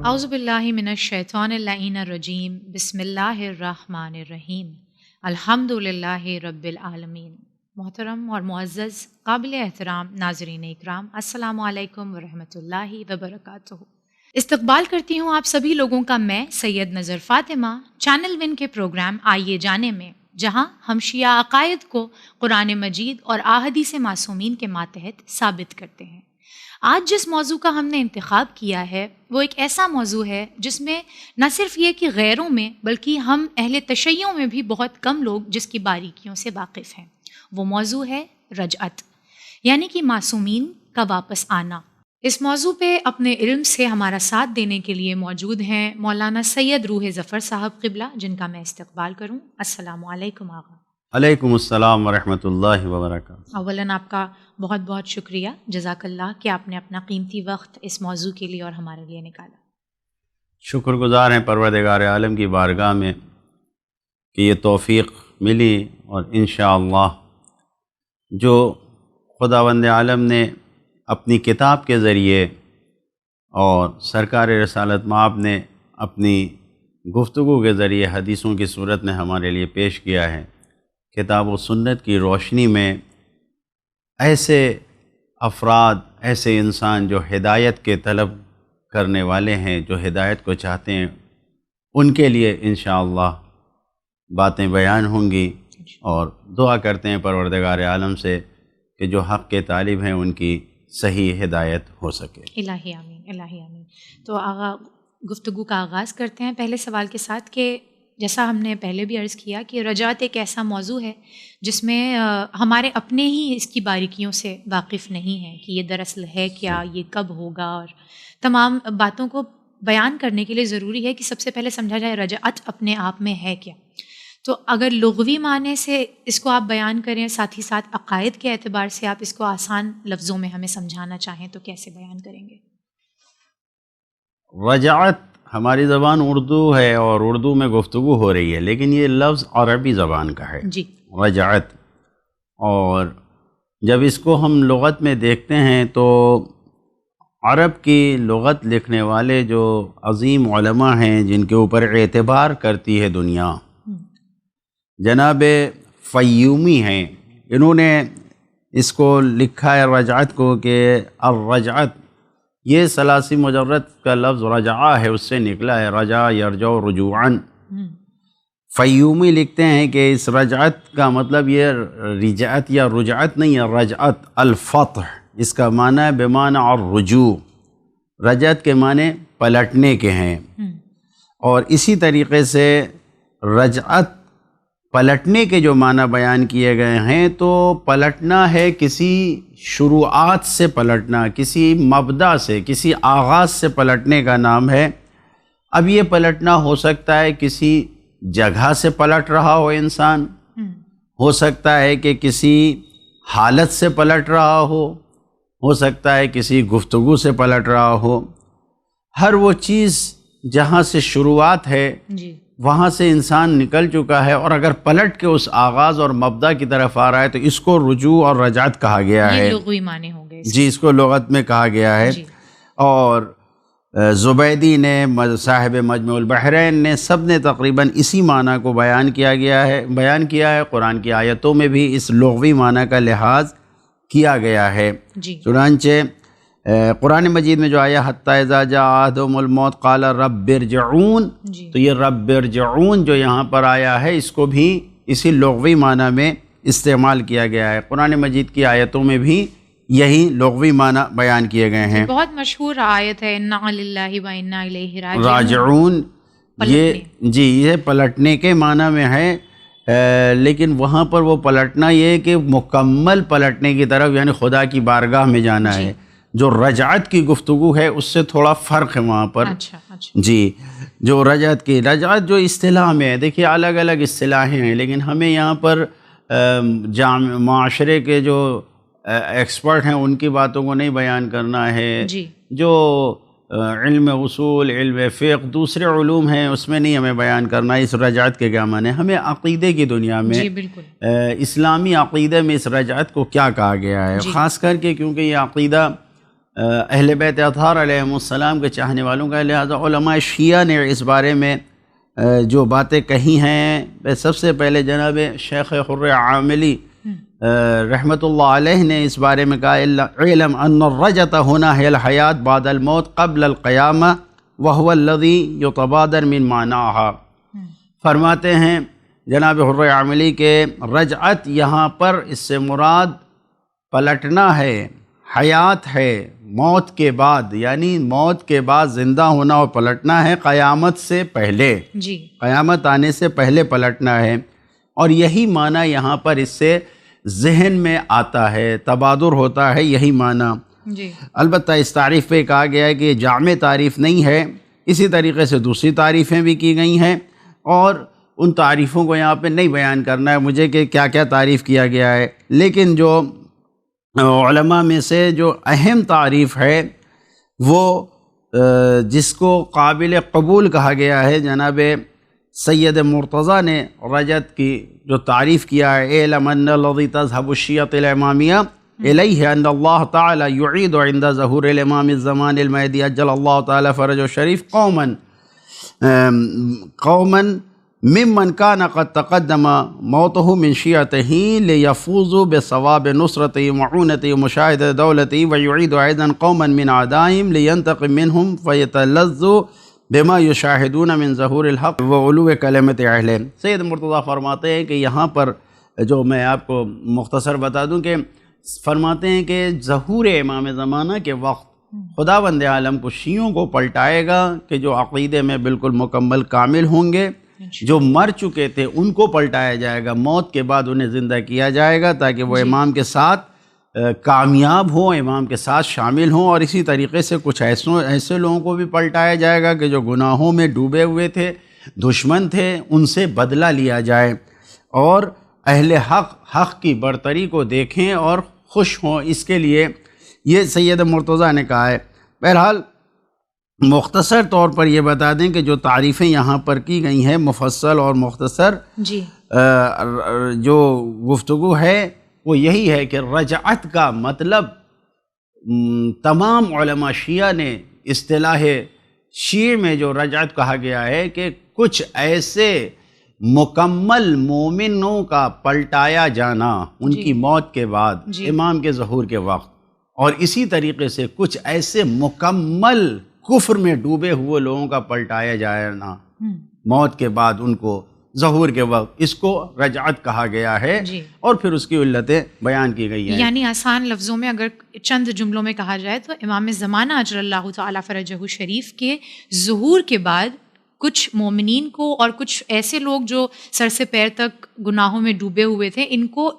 اعوذ باللہ من الشیطان اللعین الرجیم، بسم اللہ الرحمن الرحیم، الحمد للہ رب العالمین۔ محترم اور معزز قابل احترام ناظرین اکرام، السلام علیکم ورحمۃ اللہ وبرکاتہ۔ استقبال کرتی ہوں آپ سبھی لوگوں کا میں سید نظر فاطمہ چینل ون کے پروگرام آئیے جانے میں، جہاں ہم شیعہ عقائد کو قرآن مجید اور احادیث معصومین کے ماتحت ثابت کرتے ہیں۔ آج جس موضوع کا ہم نے انتخاب کیا ہے وہ ایک ایسا موضوع ہے جس میں نہ صرف یہ کہ غیروں میں بلکہ ہم اہل تشیع میں بھی بہت کم لوگ جس کی باریکیوں سے واقف ہیں۔ وہ موضوع ہے رجعت، یعنی کہ معصومین کا واپس آنا۔ اس موضوع پہ اپنے علم سے ہمارا ساتھ دینے کے لیے موجود ہیں مولانا سید روح ظفر صاحب قبلہ، جن کا میں استقبال کروں۔ السلام علیکم آغا۔ علیکم السلام ورحمۃ اللہ وبرکاتہ۔ اولاً آپ کا بہت بہت شکریہ، جزاک اللہ کہ آپ نے اپنا قیمتی وقت اس موضوع کے لیے اور ہمارے لیے نکالا۔ شکر گزار ہیں پروردگار عالم کی بارگاہ میں کہ یہ توفیق ملی، اور انشاءاللہ جو خداوند عالم نے اپنی کتاب کے ذریعے اور سرکار رسالت مآب نے اپنی گفتگو کے ذریعے حدیثوں کی صورت میں ہمارے لیے پیش کیا ہے، کتاب و سنت کی روشنی میں ایسے افراد، ایسے انسان جو ہدایت کے طلب کرنے والے ہیں، جو ہدایت کو چاہتے ہیں، ان کے لیے انشاءاللہ باتیں بیان ہوں گی، اور دعا کرتے ہیں پروردگار عالم سے کہ جو حق کے طالب ہیں ان کی صحیح ہدایت ہو سکے۔ الہی آمین، الہی آمین۔ تو آغا گفتگو کا آغاز کرتے ہیں پہلے سوال کے ساتھ کہ جیسا ہم نے پہلے بھی عرض کیا کہ رجعت ایک ایسا موضوع ہے جس میں ہمارے اپنے ہی اس کی باریکیوں سے واقف نہیں ہیں کہ یہ دراصل ہے کیا، یہ کب ہوگا، اور تمام باتوں کو بیان کرنے کے لیے ضروری ہے کہ سب سے پہلے سمجھا جائے رجعت اپنے آپ میں ہے کیا۔ تو اگر لغوی معنی سے اس کو آپ بیان کریں، ساتھ ہی ساتھ عقائد کے اعتبار سے آپ اس کو آسان لفظوں میں ہمیں سمجھانا چاہیں تو کیسے بیان کریں گے؟ رجعت ہماری زبان اردو ہے اور اردو میں گفتگو ہو رہی ہے، لیکن یہ لفظ عربی زبان کا ہے جی، رجعت۔ اور جب اس کو ہم لغت میں دیکھتے ہیں تو عرب کی لغت لکھنے والے جو عظیم علماء ہیں جن کے اوپر اعتبار کرتی ہے دنیا، جناب فیومی ہیں، انہوں نے اس کو لکھا ہے رجعت کو کہ الرجعت یہ ثلاثی مجرد کا لفظ رجعہ ہے، اس سے نکلا ہے، رجع یرجع رجوعاً۔ فیومی لکھتے ہیں کہ اس رجعت کا مطلب یہ رجعت یا رجعت نہیں ہے، رجعت الفتح، اس کا معنی ہے بمعنی الرجوع، رجعت کے معنی پلٹنے کے ہیں۔ اور اسی طریقے سے رجعت پلٹنے کے جو معنی بیان کیے گئے ہیں تو پلٹنا ہے کسی شروعات سے، پلٹنا کسی مبدا سے، کسی آغاز سے پلٹنے کا نام ہے۔ اب یہ پلٹنا ہو سکتا ہے کسی جگہ سے پلٹ رہا ہو انسان، ہو سکتا ہے کہ کسی حالت سے پلٹ رہا ہو سکتا ہے کسی گفتگو سے پلٹ رہا ہو۔ ہر وہ چیز جہاں سے شروعات ہے وہاں سے انسان نکل چکا ہے، اور اگر پلٹ کے اس آغاز اور مبدا کی طرف آ رہا ہے تو اس کو رجوع اور رجعت کہا گیا ہے۔ یہ لغوی معنی ہوں گے جی، اس کو لغت میں کہا گیا ہے۔ اور زبیدی نے، صاحب مجمع البحرین نے، سب نے تقریباً اسی معنی کو بیان کیا ہے۔ قرآن کی آیتوں میں بھی اس لغوی معنی کا لحاظ کیا گیا ہے۔ چنانچہ قرآن مجید میں جو آیا حتی اذا جاء احدهم الموت قال رب ارجعون، تو یہ رب ارجعون جو یہاں پر آیا ہے اس کو بھی اسی لغوی معنی میں استعمال کیا گیا ہے۔ قرآن مجید کی آیتوں میں بھی یہی لغوی معنی بیان کیے گئے ہیں۔ بہت مشہور آیت ہے انا للہ و انا الیہ راجعون، یہ پلٹنے کے معنی میں ہے، لیکن وہاں پر وہ پلٹنا یہ ہے کہ مکمل پلٹنے کی طرف، یعنی خدا کی بارگاہ میں جانا ہے۔ جو رجعت کی گفتگو ہے اس سے تھوڑا فرق ہے وہاں پر۔ جی، جو رجعت جو اصطلاح میں ہے، دیکھیے الگ الگ اصطلاحیں ہیں، لیکن ہمیں یہاں پر معاشرے کے جو ایکسپرٹ ہیں ان کی باتوں کو نہیں بیان کرنا ہے۔ جو علم اصول، علم فقہ، دوسرے علوم ہیں اس میں نہیں ہمیں بیان کرنا ہے اس رجعت کے کیا معنی، ہمیں عقیدے کی دنیا میں، اسلامی عقیدے میں اس رجعت کو کیا کہا گیا ہے، خاص کر کے کیونکہ یہ عقیدہ اہل بیت اطہار علیہم السلام کے چاہنے والوں کا، لہذا علماء شیعہ نے اس بارے میں جو باتیں کہی ہیں، سب سے پہلے جناب شیخ حر عاملی رحمۃ اللہ علیہ نے اس بارے میں کہا، علم ان الرجۃ ہنا ہے الحیات بعد الموت قبل القیامہ وهو الذی یتبادر من معناها۔ فرماتے ہیں جناب حر عاملی کے رجعت یہاں پر اس سے مراد پلٹنا ہے، حیات ہے، موت کے بعد، یعنی موت کے بعد زندہ ہونا اور پلٹنا ہے، قیامت سے پہلے، جی قیامت آنے سے پہلے پلٹنا ہے، اور یہی معنی یہاں پر اس سے ذہن میں آتا ہے، تبادر ہوتا ہے، یہی معنی۔ جی البتہ اس تعریف پہ کہا گیا ہے کہ یہ جامع تعریف نہیں ہے، اسی طریقے سے دوسری تعریفیں بھی کی گئی ہیں، اور ان تعریفوں کو یہاں پہ نہیں بیان کرنا ہے مجھے کہ کیا کیا تعریف کیا گیا ہے، لیکن جو علماء میں سے جو اہم تعریف ہے وہ جس کو قابل قبول کہا گیا ہے، جناب سید مرتضیٰ نے رجعت کی جو تعریف کیا ہے، اعلم ان الذی تذهب الشیعۃ الامامیہ الیہ ان اللہ تعالی یعید عند ظہور الامام الزمان المہدی عجل اللہ تعالی فرجہ الشریف قوما ممن كان قد تقدم موته من شيعته ليفوزوا بثواب نصرته ومعونته ومشاهدة دولته، ويعيد أيضا قوما من أعدائهم لينتقم منهم فيتلذوا بما يشاهدون من ظهور الحق وعلو كلمة أهله۔ سید مرتضیٰ فرماتے ہیں کہ یہاں پر جو میں آپ کو مختصر بتا دوں کہ فرماتے ہیں کہ ظہور امام زمانہ کے وقت خداوند عالم کو شیعوں کو پلٹائے گا کہ جو عقیدے میں بالکل مکمل کامل ہوں گے، جو مر چکے تھے ان کو پلٹایا جائے گا، موت کے بعد انہیں زندہ کیا جائے گا تاکہ وہ امام کے ساتھ کامیاب ہوں، امام کے ساتھ شامل ہوں، اور اسی طریقے سے کچھ ایسے لوگوں کو بھی پلٹایا جائے گا کہ جو گناہوں میں ڈوبے ہوئے تھے، دشمن تھے، ان سے بدلہ لیا جائے، اور اہل حق کی برتری کو دیکھیں اور خوش ہوں، اس کے لیے یہ سید مرتضیٰ نے کہا ہے۔ بہرحال مختصر طور پر یہ بتا دیں کہ جو تعریفیں یہاں پر کی گئی ہیں، مفصل اور مختصر جی جو گفتگو ہے وہ یہی ہے کہ رجعت کا مطلب تمام علماء شیعہ نے اصطلاح شیعہ میں جو رجعت کہا گیا ہے کہ کچھ ایسے مکمل مومنوں کا پلٹایا جانا ان کی موت کے بعد امام کے ظہور کے وقت، اور اسی طریقے سے کچھ ایسے مکمل کفر میں ڈوبے ہوئے لوگوں کا پلٹایا جانا موت کے بعد ان کو ظہور کے وقت، اس کو رجعت کہا گیا ہے، اور پھر اس کی علتیں بیان کی گئی ہیں۔ یعنی آسان لفظوں میں اگر چند جملوں میں کہا جائے تو امام زمانہ اجل اللہ تعالی فرجہ شریف کے ظہور کے بعد کچھ مومنین کو اور کچھ ایسے لوگ جو سر سے پیر تک گناہوں میں ڈوبے ہوئے تھے، ان کو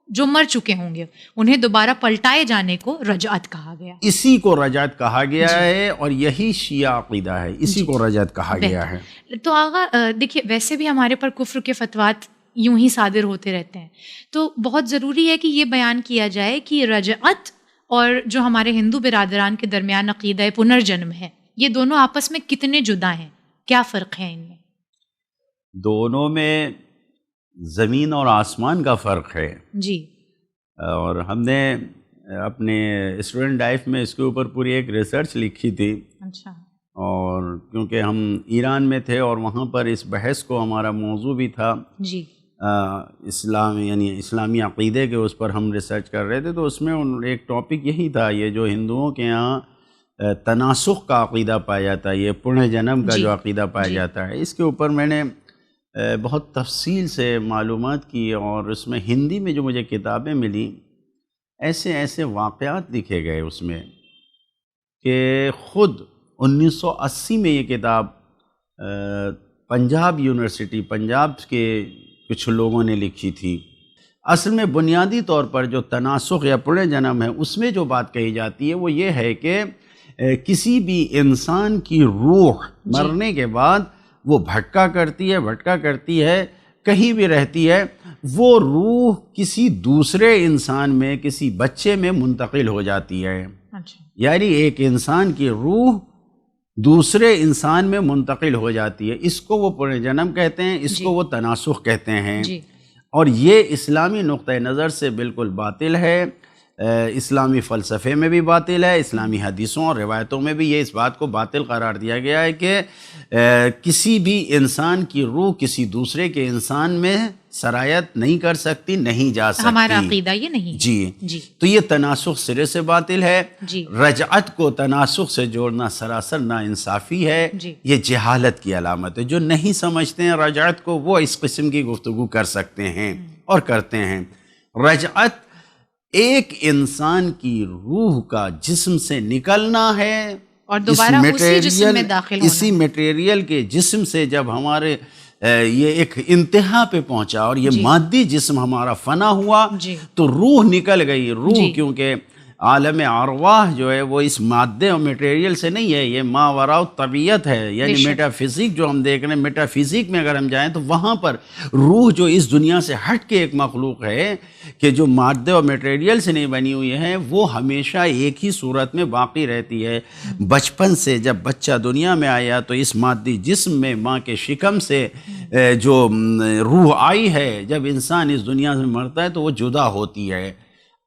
جو مر چکے ہوں گے انہیں دوبارہ پلٹائے جانے کو رجعت کہا گیا، اسی کو رجعت کہا گیا ہے، اور یہی شیعہ عقیدہ ہے، اسی کو رجعت کہا گیا ہے۔ تو آغا دیکھیے، ویسے بھی ہمارے پر کفر کے فتوات یوں ہی صادر ہوتے رہتے ہیں، تو بہت ضروری ہے کہ یہ بیان کیا جائے کہ رجعت اور جو ہمارے ہندو برادران کے درمیان عقیدہ پنرجنم ہے، یہ دونوں آپس میں کتنے جدا ہیں، کیا فرق ہے ان میں؟ دونوں میں زمین اور آسمان کا فرق ہے جی، اور ہم نے اپنے اسٹوڈنٹ لائف میں اس کے اوپر پوری ایک ریسرچ لکھی تھی۔ اچھا۔ اور کیونکہ ہم ایران میں تھے اور وہاں پر اس بحث کو ہمارا موضوع بھی تھا جی، اسلام یعنی اسلامی عقیدے کے اس پر ہم ریسرچ کر رہے تھے، تو اس میں ایک ٹاپک یہی تھا، یہ جو ہندوؤں کے یہاں تناسخ کا عقیدہ پایا جاتا ہے، یہ پنہ جنم کا جو عقیدہ پایا جاتا ہے، اس کے اوپر میں نے بہت تفصیل سے معلومات کی، اور اس میں ہندی میں جو مجھے کتابیں ملیں، ایسے واقعات لکھے گئے اس میں کہ خود 1980 میں یہ کتاب پنجاب یونیورسٹی، پنجاب کے کچھ لوگوں نے لکھی تھی۔ اصل میں بنیادی طور پر جو تناسخ یا پنہ جنم ہے، اس میں جو بات کہی جاتی ہے وہ یہ ہے کہ کسی بھی انسان کی روح مرنے کے بعد وہ بھٹکا کرتی ہے، کہیں بھی رہتی ہے، وہ روح کسی دوسرے انسان میں، کسی بچے میں منتقل ہو جاتی ہے۔ یعنی ایک انسان کی روح دوسرے انسان میں منتقل ہو جاتی ہے، اس کو وہ پنہ جنم کہتے ہیں، اس کو وہ تناسخ کہتے ہیں۔ اور یہ اسلامی نقطہ نظر سے بالکل باطل ہے، اسلامی فلسفے میں بھی باطل ہے، اسلامی حدیثوں اور روایتوں میں بھی یہ اس بات کو باطل قرار دیا گیا ہے کہ کسی بھی انسان کی روح کسی دوسرے کے انسان میں سرایت نہیں کر سکتی، نہیں جا سکتی. ہمارا عقیدہ یہ نہیں. جی تو یہ تناسخ سرے سے باطل ہے. رجعت کو تناسخ سے جوڑنا سراسر ناانصافی ہے. یہ جہالت کی علامت ہے. جو نہیں سمجھتے ہیں رجعت کو وہ اس قسم کی گفتگو کر سکتے ہیں اور کرتے ہیں. رجعت ایک انسان کی روح کا جسم سے نکلنا ہے اور دوبارہ اسی جسم میں داخل ہونا. اسی میٹیریل کے جسم سے جب ہمارے یہ ایک انتہا پہ پہنچا اور یہ مادی جسم ہمارا فنا ہوا تو روح نکل گئی. روح کیونکہ عالم ارواح جو ہے وہ اس مادے اور میٹیریل سے نہیں ہے، یہ ما وراء طبیعت ہے. یعنی میٹا فزک جو ہم دیکھ رہے ہیں، میٹا فزک میں اگر ہم جائیں تو وہاں پر روح جو اس دنیا سے ہٹ کے ایک مخلوق ہے کہ جو مادے اور میٹیریل سے نہیں بنی ہوئی ہے، وہ ہمیشہ ایک ہی صورت میں باقی رہتی ہے. بچپن سے جب بچہ دنیا میں آیا تو اس مادی جسم میں ماں کے شکم سے جو روح آئی ہے، جب انسان اس دنیا سے مرتا ہے تو وہ جدا ہوتی ہے.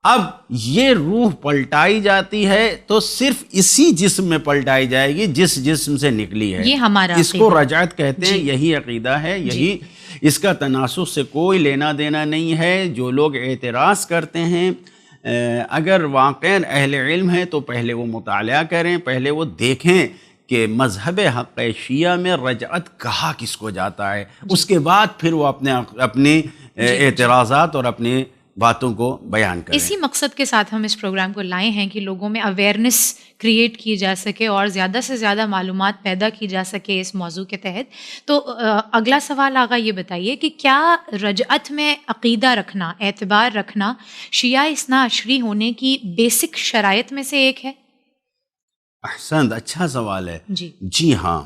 اب یہ روح پلٹائی جاتی ہے تو صرف اسی جسم میں پلٹائی جائے گی جس جسم سے نکلی ہے. یہ ہمارا اس کو رجعت کہتے ہیں. یہی عقیدہ ہے. یہی اس کا تناسخ سے کوئی لینا دینا نہیں ہے. جو لوگ اعتراض کرتے ہیں اگر واقعاً اہل علم ہیں تو پہلے وہ مطالعہ کریں، پہلے وہ دیکھیں کہ مذہب حق شیعہ میں رجعت کہا کس کو جاتا ہے. اس کے بعد پھر وہ اپنے اعتراضات اور اپنے باتوں کو بیان کریں. اسی مقصد کے ساتھ ہم اس پروگرام کو لائے ہیں کہ لوگوں میں اویئرنیس کریٹ کی جا سکے اور زیادہ سے زیادہ معلومات پیدا کی جا سکے اس موضوع کے تحت. تو اگلا سوال آغا یہ بتائیے کہ کیا رجعت میں عقیدہ رکھنا، اعتبار رکھنا شیعہ اثنا عشری ہونے کی بیسک شرائط میں سے ایک ہے؟ احسنت، اچھا سوال ہے. جی ہاں،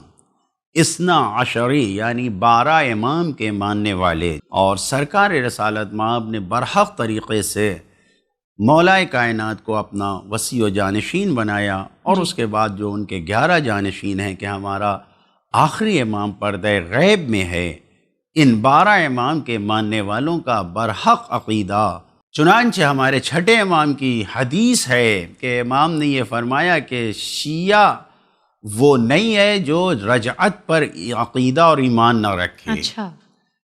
اثنا عشری یعنی 12 امام کے ماننے والے اور سرکار رسالت مآب نے برحق طریقے سے مولا کائنات کو اپنا وسیع و جانشین بنایا اور اس کے بعد جو ان کے 11 جانشین ہیں کہ ہمارا آخری امام پردہ غیب میں ہے، ان 12 امام کے ماننے والوں کا برحق عقیدہ. چنانچہ ہمارے چھٹے امام کی حدیث ہے کہ امام نے یہ فرمایا کہ شیعہ وہ نہیں ہے جو رجعت پر عقیدہ اور ایمان نہ رکھے. اچھا.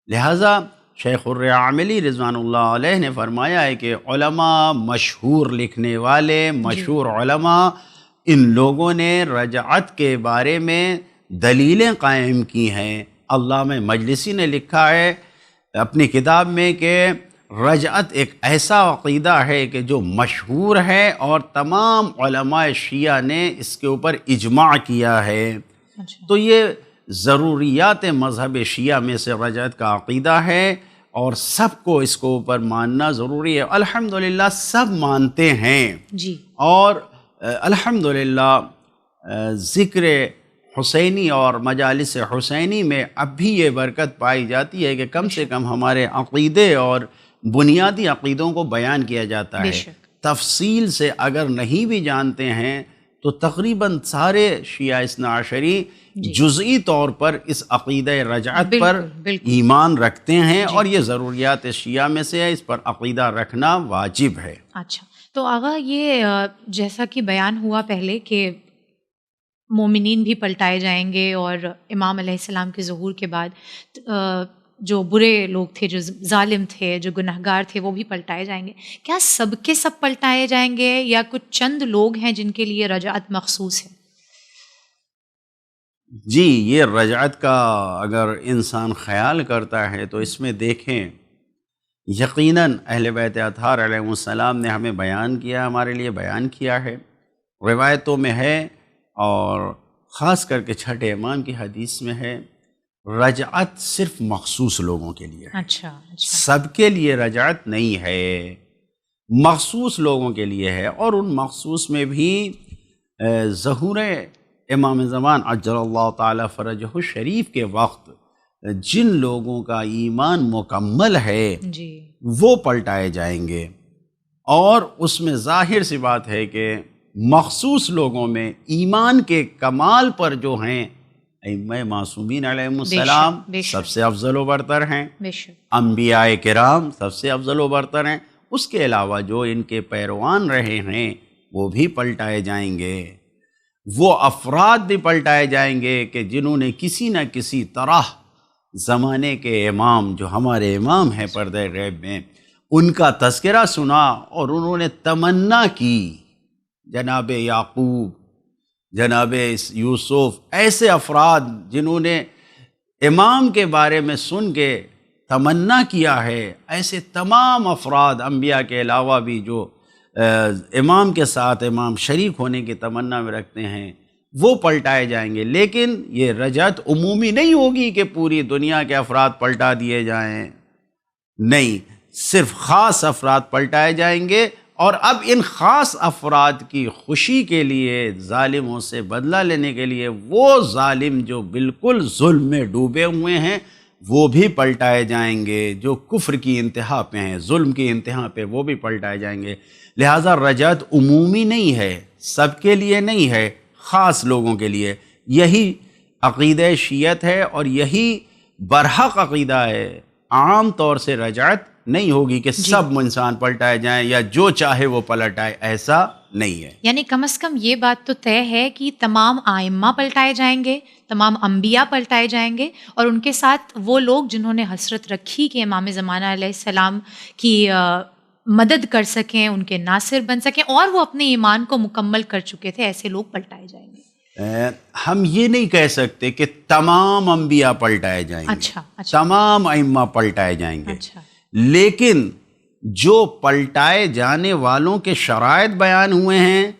لہٰذا شیخ الرعاملی رضوان اللہ علیہ نے فرمایا ہے کہ علماء، مشہور لکھنے والے، مشہور علماء، ان لوگوں نے رجعت کے بارے میں دلیلیں قائم کی ہیں. علامہ مجلسی نے لکھا ہے اپنی کتاب میں کہ رجعت ایک ایسا عقیدہ ہے کہ جو مشہور ہے اور تمام علماء شیعہ نے اس کے اوپر اجماع کیا ہے. تو یہ ضروریات مذہب شیعہ میں سے رجعت کا عقیدہ ہے اور سب کو اس کو اوپر ماننا ضروری ہے. الحمدللہ سب مانتے ہیں. اور الحمدللہ ذکر حسینی اور مجالس حسینی میں اب بھی یہ برکت پائی جاتی ہے کہ کم سے کم ہمارے عقیدے اور بنیادی عقیدوں کو بیان کیا جاتا ہے. تفصیل سے اگر نہیں بھی جانتے ہیں تو تقریباً سارے شیعہ اثنا عشری جزئی طور پر اس عقیدہ رجعت پر ایمان رکھتے ہیں اور یہ ضروریات شیعہ میں سے ہے، اس پر عقیدہ رکھنا واجب ہے. اچھا، تو آغا یہ جیسا کہ بیان ہوا پہلے کہ مومنین بھی پلٹائے جائیں گے اور امام علیہ السلام کے ظہور کے بعد جو برے لوگ تھے، جو ظالم تھے، جو گنہگار تھے، وہ بھی پلٹائے جائیں گے. کیا سب کے سب پلٹائے جائیں گے یا کچھ چند لوگ ہیں جن کے لیے رجعت مخصوص ہے؟ جی، یہ رجعت کا اگر انسان خیال کرتا ہے تو اس میں دیکھیں یقیناً اہل بیت اطہار علیہ السلام نے ہمیں بیان کیا، ہمارے لیے بیان کیا ہے، روایتوں میں ہے اور خاص کر کے چھٹے امام کی حدیث میں ہے. رجعت صرف مخصوص لوگوں کے لیے ہے. اچھا. سب کے لیے رجعت نہیں ہے، مخصوص لوگوں کے لیے ہے. اور ان مخصوص میں بھی ظہور امام زمان عجل اللہ تعالی فرجہ الشریف کے وقت جن لوگوں کا ایمان مکمل ہے وہ پلٹائے جائیں گے. اور اس میں ظاہر سی بات ہے کہ مخصوص لوگوں میں ایمان کے کمال پر جو ہیں ائمہ معصومین علیہ السلام سب سے افضل و برتر ہیں، انبیاء کرام سب سے افضل و برتر ہیں، اس کے علاوہ جو ان کے پیروان رہے ہیں وہ بھی پلٹائے جائیں گے، وہ افراد بھی پلٹائے جائیں گے کہ جنہوں نے کسی نہ کسی طرح زمانے کے امام جو ہمارے امام ہیں پردہ غیب میں، ان کا تذکرہ سنا اور انہوں نے تمنا کی، جناب یعقوب، جناب یوسف، ایسے افراد جنہوں نے امام کے بارے میں سن کے تمنا کیا ہے، ایسے تمام افراد انبیاء کے علاوہ بھی جو امام کے ساتھ امام شریک ہونے کی تمنا میں رکھتے ہیں، وہ پلٹائے جائیں گے۔ لیکن یہ رجعت عمومی نہیں ہوگی کہ پوری دنیا کے افراد پلٹا دیے جائیں، نہیں، صرف خاص افراد پلٹائے جائیں گے، اور اب ان خاص افراد کی خوشی کے لیے، ظالموں سے بدلہ لینے کے لیے، وہ ظالم جو بالکل ظلم میں ڈوبے ہوئے ہیں وہ بھی پلٹائے جائیں گے، جو کفر کی انتہا پہ ہیں، ظلم کی انتہا پہ، وہ بھی پلٹائے جائیں گے۔ لہٰذا رجعت عمومی نہیں ہے، سب کے لیے نہیں ہے، خاص لوگوں کے لیے۔ یہی عقیدہ شیعت ہے اور یہی برحق عقیدہ ہے۔ عام طور سے رجعت نہیں ہوگی کہ سب انسان پلٹائے جائیں یا جو چاہے وہ پلٹ آئے، ایسا نہیں ہے۔ یعنی کم از کم یہ بات تو طے ہے کہ تمام ائمہ پلٹائے جائیں گے، تمام انبیاء پلٹائے جائیں گے، اور ان کے ساتھ وہ لوگ جنہوں نے حسرت رکھی کہ امام زمانہ علیہ السلام کی مدد کر سکیں، ان کے ناصر بن سکیں، اور وہ اپنے ایمان کو مکمل کر چکے تھے، ایسے لوگ پلٹائے جائیں گے۔ ہم یہ نہیں کہہ سکتے کہ تمام انبیاء پلٹائے جائیں گے، اچھا تمام ائمہ پلٹائے جائیں گے، اچھا، لیکن جو پلٹائے جانے والوں کے شرائط بیان ہوئے ہیں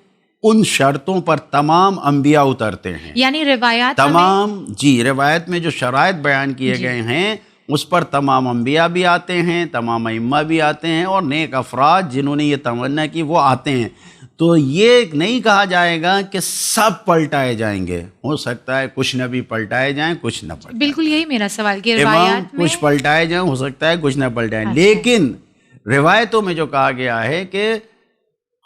ان شرطوں پر تمام انبیاء اترتے ہیں۔ یعنی روایات تمام روایت میں جو شرائط بیان کیے گئے ہیں اس پر تمام انبیاء بھی آتے ہیں، تمام ائمہ بھی آتے ہیں، اور نیک افراد جنہوں نے یہ تمنا کی وہ آتے ہیں۔ تو یہ نہیں کہا جائے گا کہ سب پلٹائے جائیں گے، ہو سکتا ہے کچھ نبی پلٹائے جائیں، کچھ نہ پلٹائے۔ بالکل یہی میرا سوال کہ امام روایات میں کچھ پلٹائے جائیں، ہو سکتا ہے کچھ نہ پلٹائیں، لیکن روایتوں میں جو کہا گیا ہے کہ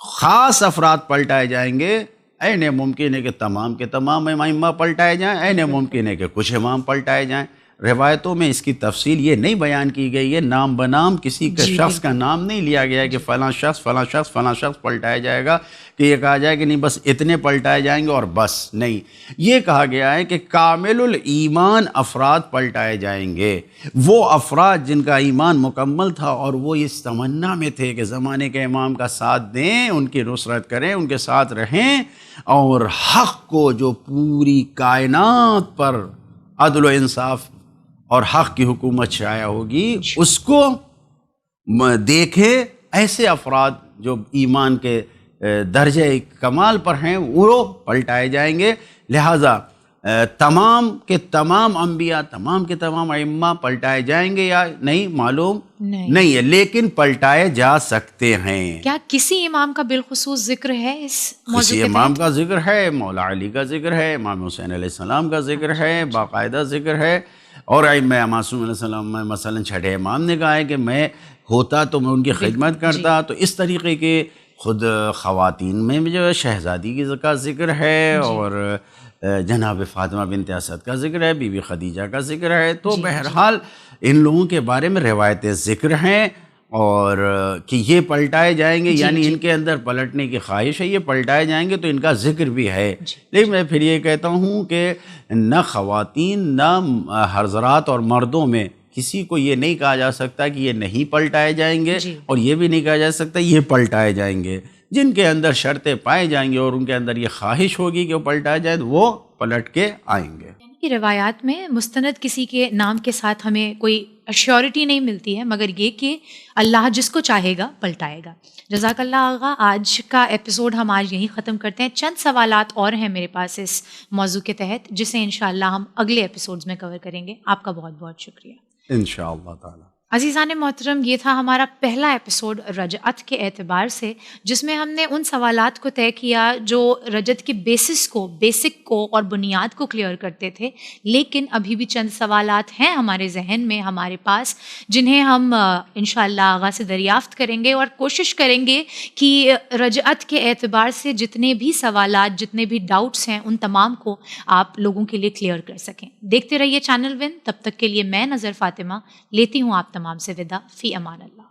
خاص افراد پلٹائے جائیں گے، این ممکن ہے کہ تمام کے تمام ائمہ پلٹائے جائیں، این ممکن ہے کہ کچھ امام پلٹائے جائیں۔ روایتوں میں اس کی تفصیل یہ نہیں بیان کی گئی ہے، نام بنام کسی کے شخص کا نام نہیں لیا گیا ہے کہ فلاں شخص فلاں شخص فلاں شخص پلٹایا جائے گا، کہ یہ کہا جائے کہ نہیں بس اتنے پلٹائے جائیں گے اور بس نہیں۔ یہ کہا گیا ہے کہ کامل الایمان افراد پلٹائے جائیں گے، وہ افراد جن کا ایمان مکمل تھا اور وہ اس تمنا میں تھے کہ زمانے کے امام کا ساتھ دیں، ان کی نصرت کریں، ان کے ساتھ رہیں، اور حق کو جو پوری کائنات پر عدل و انصاف اور حق کی حکومت شائع ہوگی اس کو دیکھیں۔ ایسے افراد جو ایمان کے درجہ کمال پر ہیں وہ پلٹائے جائیں گے۔ لہٰذا تمام کے تمام انبیاء، تمام کے تمام ائمہ پلٹائے جائیں گے یا نہیں معلوم نہیں ہے، لیکن پلٹائے جا سکتے ہیں۔ کیا کسی امام کا بالخصوص ذکر ہے اس موضوع کسی کے امام کا ذکر ہے، مولا علی کا ذکر ہے، امام حسین علیہ السلام کا ذکر ہے، باقاعدہ ذکر ہے، اور ائمہ معصوم علیہ السلام میں مثلا چھٹے امام نے کہا ہے کہ میں ہوتا تو میں ان کی خدمت کرتا۔ تو اس طریقے کے خود خواتین میں جو شہزادی کا ذکر ہے، اور جناب فاطمہ بنت اسد کا ذکر ہے، بی بی خدیجہ کا ذکر ہے۔ تو بہرحال ان لوگوں کے بارے میں روایتیں ذکر ہیں، اور کہ یہ پلٹائے جائیں گے، یعنی ان کے اندر پلٹنے کی خواہش ہے، یہ پلٹائے جائیں گے، تو ان کا ذکر بھی ہے۔ لیکن میں پھر یہ کہتا ہوں کہ نہ خواتین نہ حضرات اور مردوں میں کسی کو یہ نہیں کہا جا سکتا کہ یہ نہیں پلٹائے جائیں گے، اور یہ بھی نہیں کہا جا سکتا یہ پلٹائے جائیں گے۔ جن کے اندر شرطیں پائے جائیں گے اور ان کے اندر یہ خواہش ہوگی کہ وہ پلٹائے جائیں، وہ پلٹ کے آئیں گے۔ روایات میں مستند کسی کے نام کے ساتھ ہمیں کوئی ایشورٹی نہیں ملتی ہے، مگر یہ کہ اللہ جس کو چاہے گا پلٹائے گا۔ جزاک اللہ آغا، آج کا ایپیسوڈ ہم آج یہیں ختم کرتے ہیں۔ چند سوالات اور ہیں میرے پاس اس موضوع کے تحت، جسے انشاءاللہ ہم اگلے ایپیسوڈز میں کور کریں گے۔ آپ کا بہت بہت شکریہ۔ انشاءاللہ تعالی۔ عزیزان محترم، یہ تھا ہمارا پہلا ایپیسوڈ رجعت کے اعتبار سے، جس میں ہم نے ان سوالات کو طے کیا جو رجعت کے بیسک کو اور بنیاد کو کلیئر کرتے تھے، لیکن ابھی بھی چند سوالات ہیں ہمارے ذہن میں، ہمارے پاس، جنہیں ہم انشاءاللہ آغا سے دریافت کریں گے، اور کوشش کریں گے کہ رجعت کے اعتبار سے جتنے بھی سوالات، جتنے بھی ڈاؤٹس ہیں، ان تمام کو آپ لوگوں کے لیے کلیئر کر سکیں۔ دیکھتے رہیے چینل ون، تب تک کے لیے میں نظر فاطمہ لیتی ہوں آپ تمام سے وداع۔ فی امان اللہ۔